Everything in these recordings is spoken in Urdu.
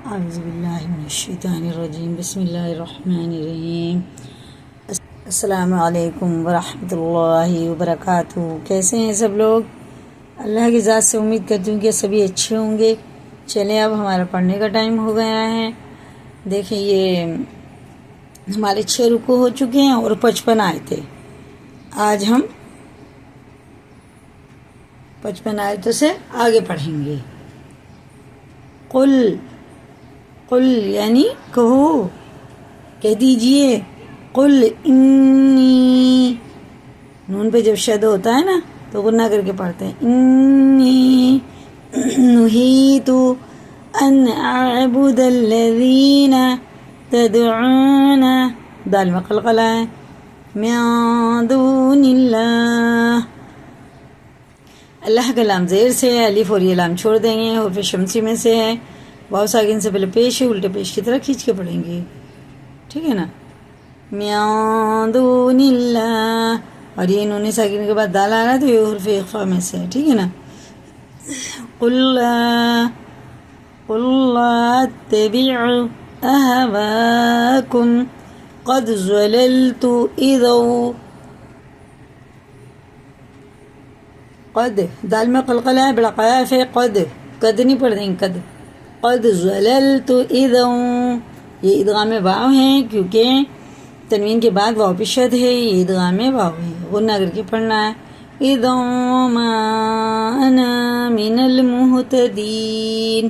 اعوذ باللہ من الشیطان الرجیم بسم اللہ الرحمن الرحیم۔ السلام علیکم ورحمۃ اللہ وبرکاتہ۔ کیسے ہیں سب لوگ؟ اللہ کی ذات سے امید کرتی ہوں کہ سبھی اچھے ہوں گے۔ چلیں اب ہمارا پڑھنے کا ٹائم ہو گیا ہے۔ دیکھیں یہ ہمارے 6 رکوع ہو چکے ہیں اور 55 آیتیں۔ آج ہم 55 آیتوں سے آگے پڑھیں گے۔ قل یعنی کہو، کہہ دیجئے۔ قل انی، نون پہ جب شد ہوتا ہے نا تو غنہ کر کے پڑھتے ہیں۔ انی نہیت ان اعبد الذین تدعون، دال میں قلقلہ ہے، من دون اللہ۔ اللہ کا لام زیر سے ہے، الف اور یہ لام چھوڑ دیں گے، حرف شمسی میں سے ہے، واو ساکن سے پہلے پیش ہے، الٹے پیش کی طرح کھینچ کے پڑھیں گے، ٹھیک ہے نا۔ من دون اللہ، اور یہ نون ساکن کے بعد دال آ رہا ہے تو یہ حرف اخفا میں سے ہے، ٹھیک ہے نا۔ قل لا اتبع اہواکم قد ضللت اذا، قد دال میں قلقلہ ہے، بڑا قیاف ہے، قد نہیں پڑھ دیں گے، قد ضللت اذا، یہ ادغام واو ہے کیونکہ تنوین کے بعد واو پہ شد ہے، یہ ادغام واو ہے، غنہ کر کے پڑھنا ہے۔ اذا ما انا من المہتدین۔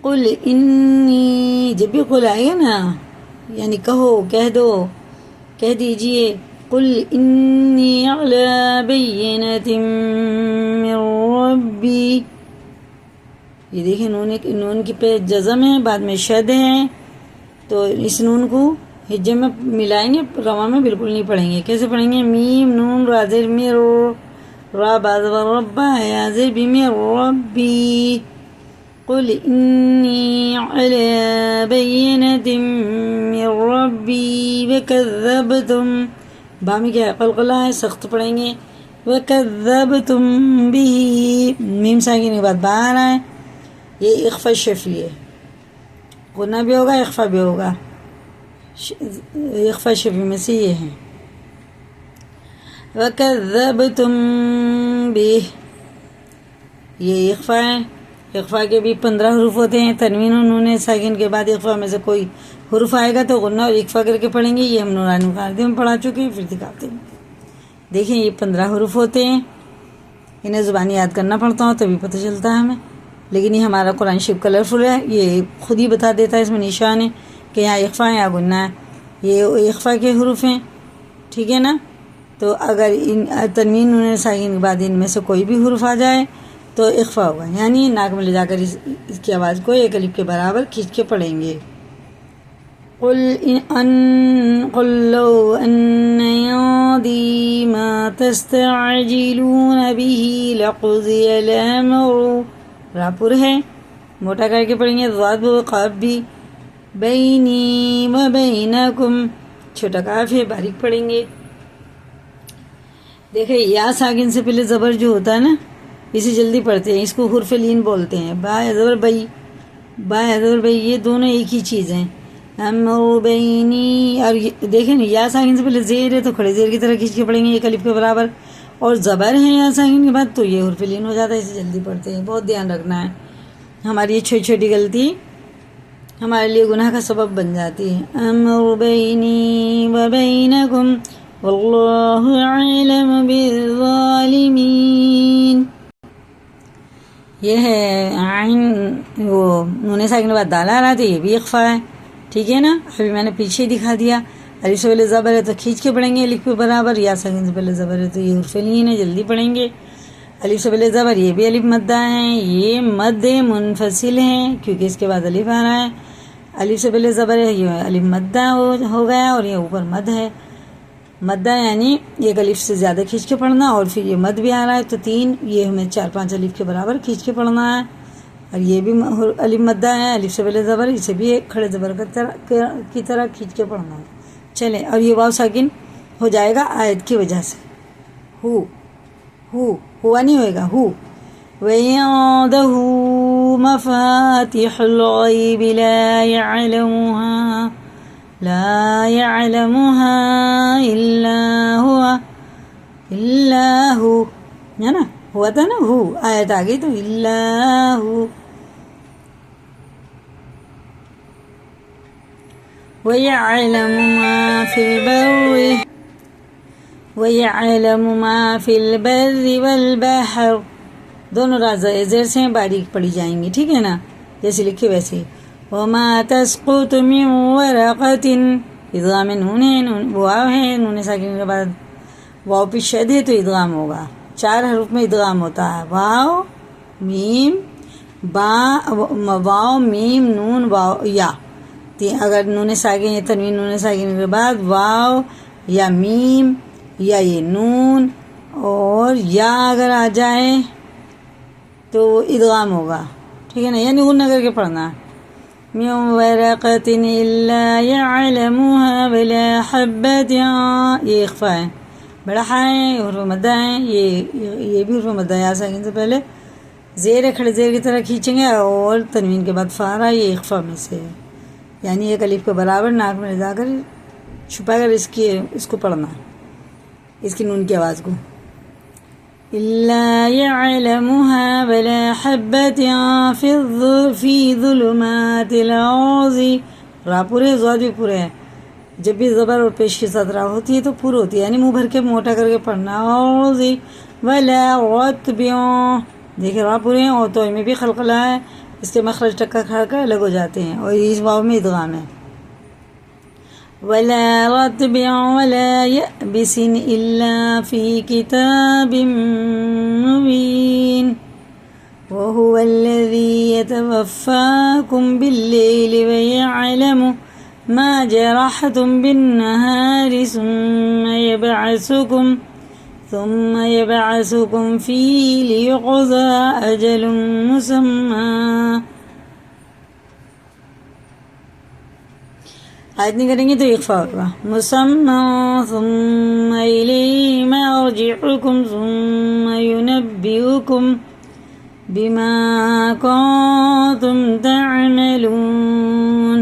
قل انی، جب بھی قل آئے گا نا یعنی کہو، کہہ دو، کہہ دیجئے۔ قل انی علی بینۃ من ربی، یہ دیکھیں نون کی پہ جزم ہے، بعد میں شد ہے، تو اس نون کو ہجے میں ملائیں گے، رواں میں بالکل نہیں پڑھیں گے۔ کیسے پڑھیں گے؟ میم نون رازر میر، را باز ربا یازر بھی میر ربی۔ قل انی علی بینۃ من ربی وکذبتم، با میں کیا ہے؟ قلقلہ ہے، سخت پڑھیں گے۔ وکذبتم بہ، میم ساکن کے بعد با آ رہا ہے، یہ اخفا شفی ہے، غنہ بھی ہوگا اخفا بھی ہوگا، اخفا شفی میں سے یہ ہے۔ وَكَذَّبْتُمْ بِهِ، یہ اخفا ہے، اخفا کے بھی 15 حروف ہوتے ہیں، تنوین و نون ساکن کے بعد اخفا میں سے کوئی حروف آئے گا تو غنہ اور اخفا کر کے پڑھیں گے، یہ ہم نورانی مقاعدے میں پڑھا چکے ہیں، پھر دکھاتے ہیں۔ دیکھیں یہ 15 حروف ہوتے ہیں، انہیں زبانی یاد کرنا پڑتا ہوں تبھی پتہ چلتا ہے ہمیں، لیکن یہ ہمارا قرآن شریف کلرفل ہے، یہ خود ہی بتا دیتا ہے، اس میں نشان ہے کہ یہاں اخفا ہے یا غنہ ہے، یہ اخفا کے حروف ہیں، ٹھیک ہے نا۔ تو اگر ان تنوین نون ساکن کے بعد ان میں سے کوئی بھی حرف آ جائے تو اخفا ہوگا، یعنی ناک میں لے جا کر اس کی آواز کو ایک الف کے برابر کھینچ کے پڑھیں گے۔ قل لو ان عندي ما تستعجلون به لقضي الامر، راپور ہے، موٹا کر کے پڑھیں گے، ضاد و قاف بھی، بینی و بینکم، چھوٹا قاف ہے، باریک پڑھیں گے۔ دیکھیں یا ساکن سے پہلے زبر جو ہوتا ہے نا اسے جلدی پڑھتے ہیں، اس کو حرف لین بولتے ہیں، با زبر بئی، با زبر بئی، یہ دونوں ایک ہی چیز ہیں۔ امر بینی، اور دیکھیں یا ساکن سے پہلے زیر ہے تو کھڑے زیر کی طرح کھینچ کے پڑھیں گے ایک الف کے برابر، اور زبر ہے یا ساکن کے بعد تو یہ حرف لین ہو جاتا ہے، اسے جلدی پڑھتے ہیں، بہت دھیان رکھنا ہے، ہماری یہ چھوٹی چھوٹی غلطی ہمارے لیے گناہ کا سبب بن جاتی ہے۔ امر بینی و بینکم واللہ اعلم بالظالمین، یہ ہے عین، وہ نون ساکن کے بعد دال آ رہا تھا، یہ بھی اخفا ہے، ٹھیک ہے نا۔ ابھی میں نے پیچھے دکھا دیا، الف سے پہلے زبر ہے تو کھینچ کے پڑھیں گے الف کے برابر، یا ساکن سے پہلے زبر ہے تو یہ حرف لین ہے، جلدی پڑھیں گے۔ الف سے پہلے زبر، یہ بھی الف مدہ ہے، یہ مد منفصل ہے کیونکہ اس کے بعد الف آ رہا ہے، الف سے پہلے زبر ہے، یہ الف مدہ ہو گیا، اور یہ اوپر مد ہے، مدہ یعنی ایک الف سے زیادہ کھینچ کے پڑھنا، اور پھر یہ مد بھی آ رہا ہے تو 3، یہ ہمیں 4-5 الف کے برابر کھینچ کے پڑھنا ہے، اور یہ بھی الف مدہ ہے، الف سے پہلے زبر، اسے بھی ایک کھڑے زبر کی طرح کھینچ کے پڑھنا ہے۔ چلیں، اور یہ واو ساکن ہو جائے گا آیت کی وجہ سے، ہوا نہیں ہوئے گا، ہو وَعِندَهُ مفاتح الغیب لا يعلمها الا هو ہے نا، ہوا تھا نا، ہو آیت آ گئی تو الا هو. وَيَعْلَمُ مَا فِي الْبَرِّ وَالْبَحْرِ، دونوں راز زیر سے باریک پڑھی جائیں گی، ٹھیک ہے نا، جیسے لکھے ویسے. وَمَا تَسْقُطُ مِنْ وَرَقَةٍ، ادغام نون ہے، واو ہے، نون ساکن کے بعد واو پہ شد ہے تو ادغام ہوگا. 4 حروف میں ادغام ہوتا ہے، واو میم واو میم نون واو یا. اگر نون ساکن یا تنوین نون ساکن کے بعد واو یا میم یا یہ نون اور یا اگر آ جائے تو ادغام ہوگا، ٹھیک ہے نا، یعنی غنہ کر کے پڑھنا. من ورقة إلا يعلمها ولا حبة، یہ اخفاء ہے، بڑا ہے، حرف مدہ ہے، یہ بھی حرف مدہ ہے. ساکن سے پہلے زیر کھڑے زیر کی طرح کھینچیں گے اور تنوین کے بعد فارا، یہ اخفاء میں سے ہے، یعنی ایک الف کے برابر ناک میں لے کر چھپا کر اس کو پڑھنا، اس کی نون کی آواز کو. إلا يعلمها ولا حبة في ظلمات الأرض، را پورے زواد بھی پورے ہیں، جب بھی زبر اور پیش کے ساتھ را ہوتی ہے تو پور ہوتی ہے، یعنی منہ بھر کے موٹا کر کے پڑھنا. أرض ولا رطب، دیکھیں را پورے ہیں اور تو میں بھی خلقلہ ہے، اس کے مخرج ٹکا کھا کر الگ ہو جاتے ہیں اور اس واو میں ادغام ہے. ولا رطب ولا يأبس إلا في كتاب مبين وهو الذي يتوفاكم بالليل ويعلم ما جرحتم بالنهار ثم يبعثكم فيه ليقضى أجل مسمى. آیت نہیں کریں گے تو اخفاء ہوگا. مسمى ثم إليه مرجعكم ثم ينبئكم بما كنتم تعملون.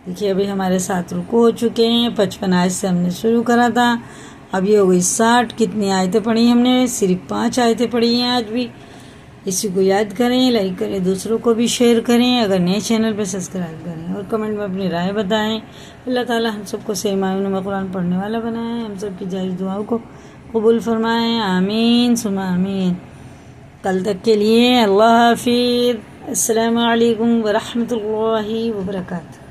دیکھیے ابھی ہمارے 7 رکوع ہو چکے ہیں، 55 آیت سے ہم نے شروع کرا تھا، اب یہ ہو گئی 60. کتنی آیتیں پڑھی ہم نے؟ صرف 5 آیتیں پڑھی ہیں آج بھی. اسی کو یاد کریں، لائک کریں، دوسروں کو بھی شیئر کریں، اگر نئے چینل پہ سبسکرائب کریں اور کمنٹ میں اپنی رائے بتائیں. اللہ تعالی ہم سب کو صحیح معنوں میں قرآن پڑھنے والا بنائیں، ہم سب کی جائز دعاؤں کو قبول فرمائیں، آمین ثم آمین. کل تک کے لیے اللہ حافظ، السلام علیکم ورحمۃ اللہ وبرکاتہ.